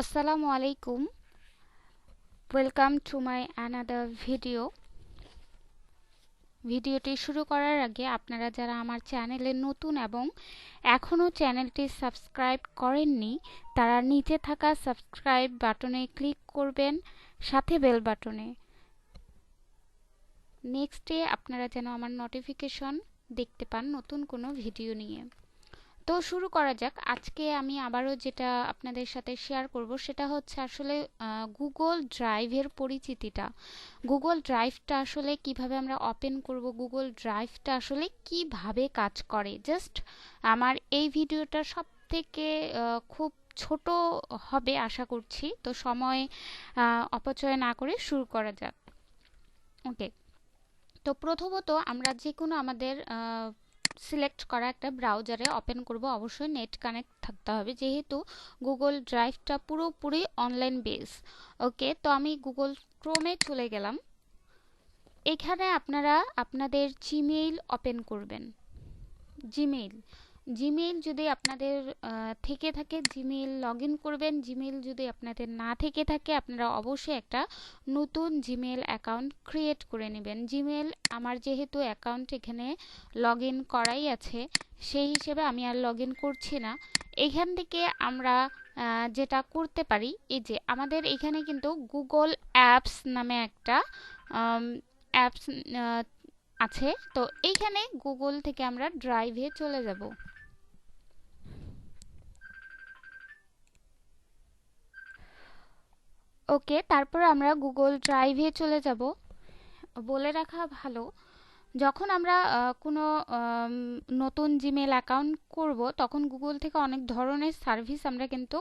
Assalamu alaikum. Welcome to my another video. ভিডিওটি শুরু করার আগে আপনারা যারা আমার চ্যানেলে নতুন এবং এখনও চ্যানেলটি সাবস্ক্রাইব করেননি তারা নিচে থাকা সাবস্ক্রাইব বাটনে ক্লিক করবেন, সাথে বেল বাটনে। নেক্সটে আপনারা যেন আমার নোটিফিকেশন দেখতে পান নতুন কোনো ভিডিও নিয়ে। তো শুরু করা যাক। আজকে আমি আবারও যেটা আপনাদের সাথে শেয়ার করব সেটা হচ্ছে আসলে গুগল ড্রাইভের পরিচিতিটা। গুগল ড্রাইভটা আসলে কিভাবে আমরা ওপেন করব, গুগল ড্রাইভটা আসলে কিভাবে কাজ করে। জাস্ট আমার এই ভিডিওটা সব থেকে খুব ছোট হবে আশা করছি, তো সময় অপচয় না করে শুরু করা যাক। ওকে, তো প্রথমত আমরা যে কোনো আমাদের সিলেক্ট করা একটা ব্রাউজারে ওপেন করব। অবশ্যই নেট কানেক্ট থাকতে হবে যেহেতু গুগল ড্রাইভটা পুরোপুরি অনলাইন বেস। ওকে, তো আমি গুগল ক্রোমে চলে গেলাম। এখানে আপনারা আপনাদের জিমেইল ওপেন করবেন। জিমেইল জিমেইল যদি আপনাদের থেকে থাকে জিমেইল লগ ইন করবেন। জিমেইল যদি আপনাদের না থেকে থাকে আপনারা অবশ্যই একটা নতুন জিমেইল অ্যাকাউন্ট ক্রিয়েট করে নেবেন। জিমেইল আমার যেহেতু অ্যাকাউন্ট এখানে লগ ইন করাই আছে, সেই হিসেবে আমি আর লগ ইন করছি না। এখান থেকে আমরা যেটা করতে পারি, এই যে আমাদের এখানে কিন্তু গুগল অ্যাপস নামে একটা অ্যাপস আছে। তো এইখানে গুগল থেকে আমরা ড্রাইভে চলে যাব। ওকে, তারপর আমরা গুগল ড্রাইভে চলে যাব। বলে রাখা ভালো, যখন আমরা কোনো নতুন জিমেল অ্যাকাউন্ট করব তখন গুগল থেকে অনেক ধরনের সার্ভিস আমরা কিন্তু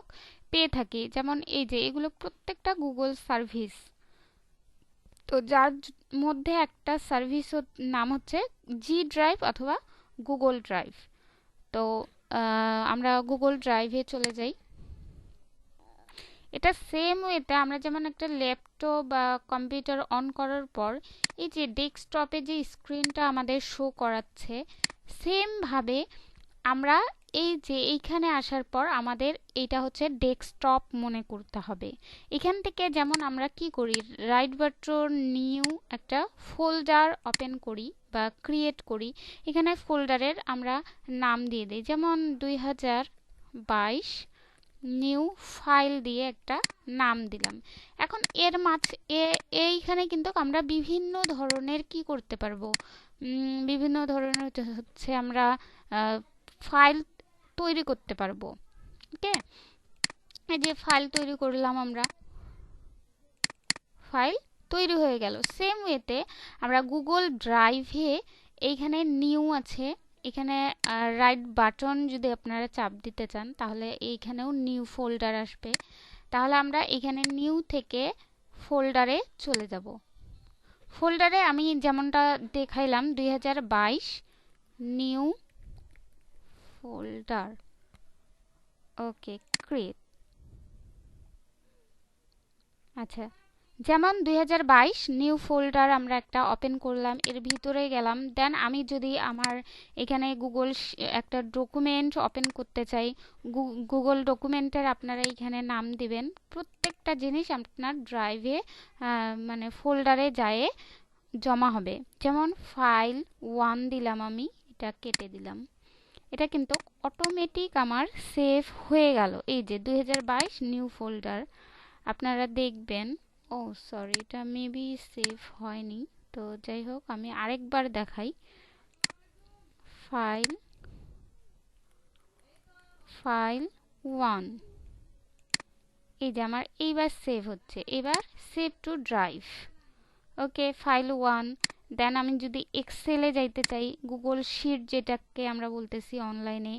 পেয়ে থাকি। যেমন এই যে এগুলো প্রত্যেকটা গুগল সার্ভিস। তো যার মধ্যে একটা সার্ভিস নাম হচ্ছে জি ড্রাইভ অথবা গুগল ড্রাইভ। তো আমরা গুগল ড্রাইভে চলে যাই। এটা সেম ওয়েতে আমরা যেমন একটা ল্যাপটপ বা কম্পিউটার অন করার পর এই যে ডেস্কটপে যে স্ক্রিনটা আমাদের শো করাচ্ছে, সেমভাবে আমরা এই যে এইখানে আসার পর আমাদের এইটা হচ্ছে ডেস্কটপ মনে করতে হবে। এখান থেকে যেমন আমরা কি করি, রাইট বাটন নিউ একটা ফোল্ডার ওপেন করি বা ক্রিয়েট করি। এখানে ফোল্ডারের আমরা নাম দিয়ে দিই, যেমন 2022 নিউ ফাইল দিয়ে একটা নাম দিলাম। এখন এর মাঝে এইখানে কিন্তু আমরা বিভিন্ন ধরনের কি করতে পারবো, বিভিন্ন ধরনের হচ্ছে আমরা ফাইল তৈরি করতে পারবো। ওকে, এই যে ফাইল তৈরি করলাম, আমরা ফাইল তৈরি হয়ে গেল। সেম ওয়েতে আমরা গুগল ড্রাইভে এইখানে নিউ আছে, এখানে রাইট বাটন যদি আপনারা চাপ দিতে চান তাহলে এইখানেও নিউ ফোল্ডার আসবে। তাহলে আমরা এখানে নিউ থেকে ফোল্ডারে চলে যাব। ফোল্ডারে আমি যেমনটা দেখাইলাম 2022 নিউ ফোল্ডার। ওকে, ক্রিয়েট। আচ্ছা, যেমন 2022 নিউ ফোল্ডার আমরা একটা ওপেন করলাম, এর ভিতরে গেলাম। দেন আমি যদি আমার এখানে গুগল একটা ডকুমেন্ট ওপেন করতে চাই, গুগল ডকুমেন্টের আপনারা এখানে নাম দিবেন। প্রত্যেকটা জিনিস আপনার ড্রাইভে মানে ফোল্ডারে যায় জমা হবে। যেমন ফাইল 1 দিলাম, আমি এটা কেটে দিলাম। এটা কিন্তু অটোমেটিক আমার সেভ হয়ে গেল। এই যে 2022 নিউ ফোল্ডার আপনারা দেখবেন। ও সরি, এটা মেবি সেভ হয়নি। তো যাই হোক, আমি আরেকবার দেখাই। ফাইল ফাইল 1, এই যে আমার এইবার সেভ হচ্ছে। এবার save to drive. Okay, file 1। দেন আমি যদি এক্সেলে যাইতে চাই, গুগল শিট যেটাকে আমরা বলতেছি অনলাইনে,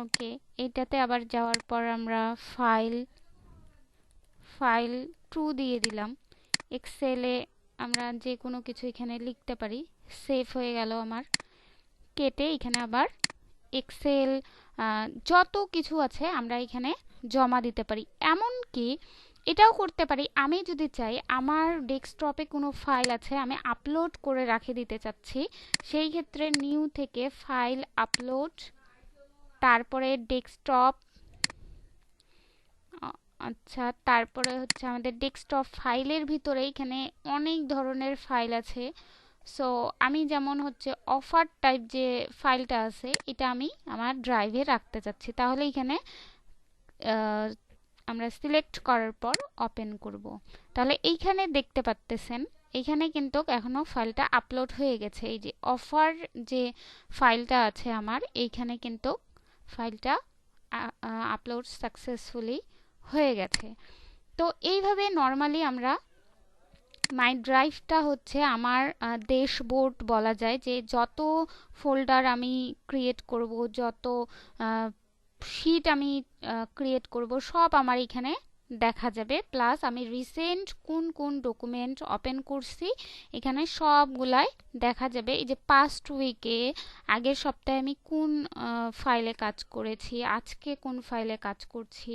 ওকে, এইটাতে আবার যাওয়ার পর আমরা ফাইল ফাইল 2 দিয়ে দিলাম। এক্সেলে আমরা যে কোনো কিছু এখানে লিখতে পারি। সেভ হয়ে গেল আমার। কেটে এখানে আবার এক্সেল যত কিছু আছে আমরা এখানে জমা দিতে পারি। এমনকি এটাও করতে পারি, আমি যদি চাই আমার ডেস্কটপে কোনো ফাইল আছে আমি আপলোড করে রেখে দিতে চাচ্ছি, সেই ক্ষেত্রে নিউ থেকে ফাইল আপলোড, তারপরে ডেস্কটপ, আচ্ছা, তারপরে হচ্ছে আমাদের ডেস্কটপ ফাইলের ভিতরে এখানে অনেক ধরনের ফাইল আছে। সো আমি যেমন হচ্ছে অফার টাইপ যে ফাইলটা আছে এটা আমি আমার ড্রাইভে রাখতে চাচ্ছি, তাহলে এখানে আহ, আমরা সিলেক্ট করার পর ওপেন করব। তাহলে এইখানে দেখতে পাচ্তেছেন এইখানে কিন্তু এখনো ফাইলটা আপলোড হয়ে গেছে। এই যে অফার যে ফাইলটা আছে আমার এইখানে কিন্তু ফাইলটা আপলোড সাকসেসফুলি হয়ে গেছে। তো এইভাবে নর্মালি আমরা মাই ড্রাইভটা হচ্ছে আমার ড্যাশবোর্ড বলা যায়, যে যত ফোল্ডার আমি ক্রিয়েট করব, যত শিট আমি ক্রিয়েট করব, সব আমার এখানে দেখা যাবে। প্লাস আমি রিসেন্ট কোন কোন ডকুমেন্ট ওপেন করছি এখানে সবগুলাই দেখা যাবে। এই যে পাস্ট উইকে আগের সপ্তাহে আমি কোন ফাইলে কাজ করেছি, আজকে কোন ফাইলে কাজ করছি।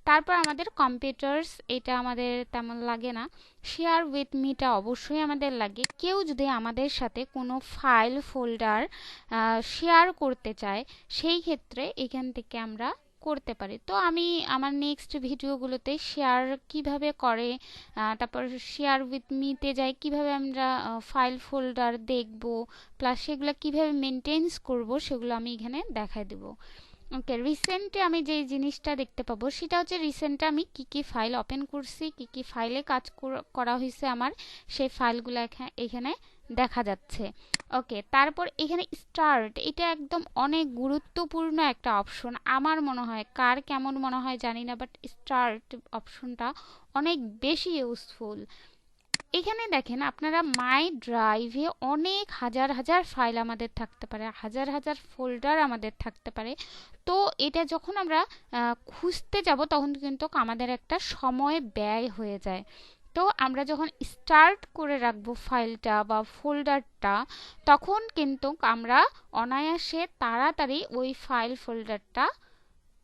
তারপর আমাদের কম্পিউটার্স, এটা আমাদের তেমন লাগে না। শেয়ার উইথ মিটা অবশ্যই আমাদের লাগে। কেউ যদি আমাদের সাথে কোনো ফাইল ফোল্ডার শেয়ার করতে চায় সেই ক্ষেত্রে এখান থেকে আমরা করতে পারি। তো আমি আমার নেক্সট ভিডিওগুলোতে শেয়ার কিভাবে করে, তারপর শেয়ার উইথ মিতে যাই কিভাবে আমরা ফাইল ফোল্ডার দেখব, প্লাস সেগুলো কিভাবে মেনটেন্স করব সেগুলো আমি এখানে দেখাই দেব। ওকে, রিসেন্টে আমি যে জিনিসটা দেখতে পাবো সেটা হচ্ছে রিসেন্টে আমি কি কি ফাইল ওপেন করছি, কি কি ফাইলে কাজ করা হয়েছে আমার, সেই ফাইলগুলো এখানে দেখা যাচ্ছে। ওকে, তারপর এখানে স্টার্ট, এটা একদম অনেক গুরুত্বপূর্ণ একটা অপশন আমার মনে হয়, কার কেমন মনে হয় জানি না, বাট স্টার্ট অপশনটা অনেক বেশি ইউজফুল। এখানে দেখেন আপনারা মাই ড্রাইভে অনেক হাজার হাজার ফাইল আমাদের থাকতে পারে, হাজার হাজার ফোল্ডার আমাদের থাকতে পারে। তো এটা যখন আমরা খুঁজতে যাব তখন কিন্তু আমাদের একটা সময় ব্যয় হয়ে যায়। তো আমরা যখন স্টার্ট করে রাখবো ফাইলটা বা ফোল্ডারটা, তখন কিন্তু আমরা অনায়াসে তাড়াতাড়ি ওই ফাইল ফোল্ডারটা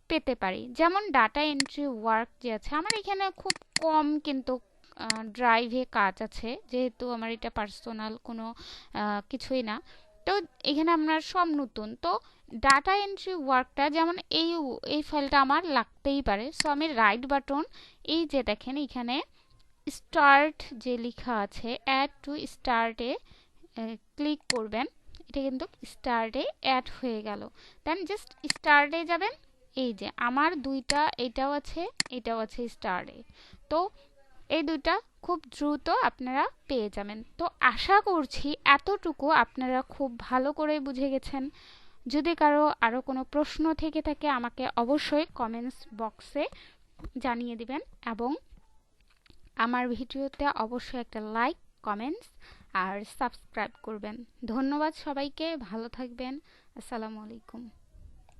পেতে পারি। যেমন ডাটা এন্ট্রি ওয়ার্ক যে আছে আমার এখানে খুব কম কিন্তু ড্রাইভে কাজ আছে, যেহেতু আমার এটা পার্সোনাল কোনো কিছুই না। তো এখানে আপনার সব নতুন, তো ডাটা এন্ট্রি ওয়ার্কটা যেমন এই ফাইলটা আমার লাগতেই পারে। সো আমি রাইট বাটন, এই যে দেখেন এখানে স্টার্ট যে লেখা আছে অ্যাড টু স্টার্টে ক্লিক করবেন, এটা কিন্তু স্টার্টে অ্যাড হয়ে গেল। দেন জাস্ট স্টার্টে যাবেন, এই যে আমার দুইটা এটাও আছে এটাও আছে স্টার্টে। তো এই দুইটা খুব দ্রুত আপনারা পেয়ে যাবেন। তো আশা করছি এতটুকু আপনারা খুব ভালো করে বুঝে গেছেন। যদি কারো আরও কোনো প্রশ্ন থেকে থাকে আমাকে অবশ্যই কমেন্টস বক্সে জানিয়ে দিবেন, এবং আমার ভিডিওতে অবশ্যই একটা লাইক, কমেন্টস আর সাবস্ক্রাইব করবেন। ধন্যবাদ সবাইকে, ভালো থাকবেন। আসসালামু আলাইকুম।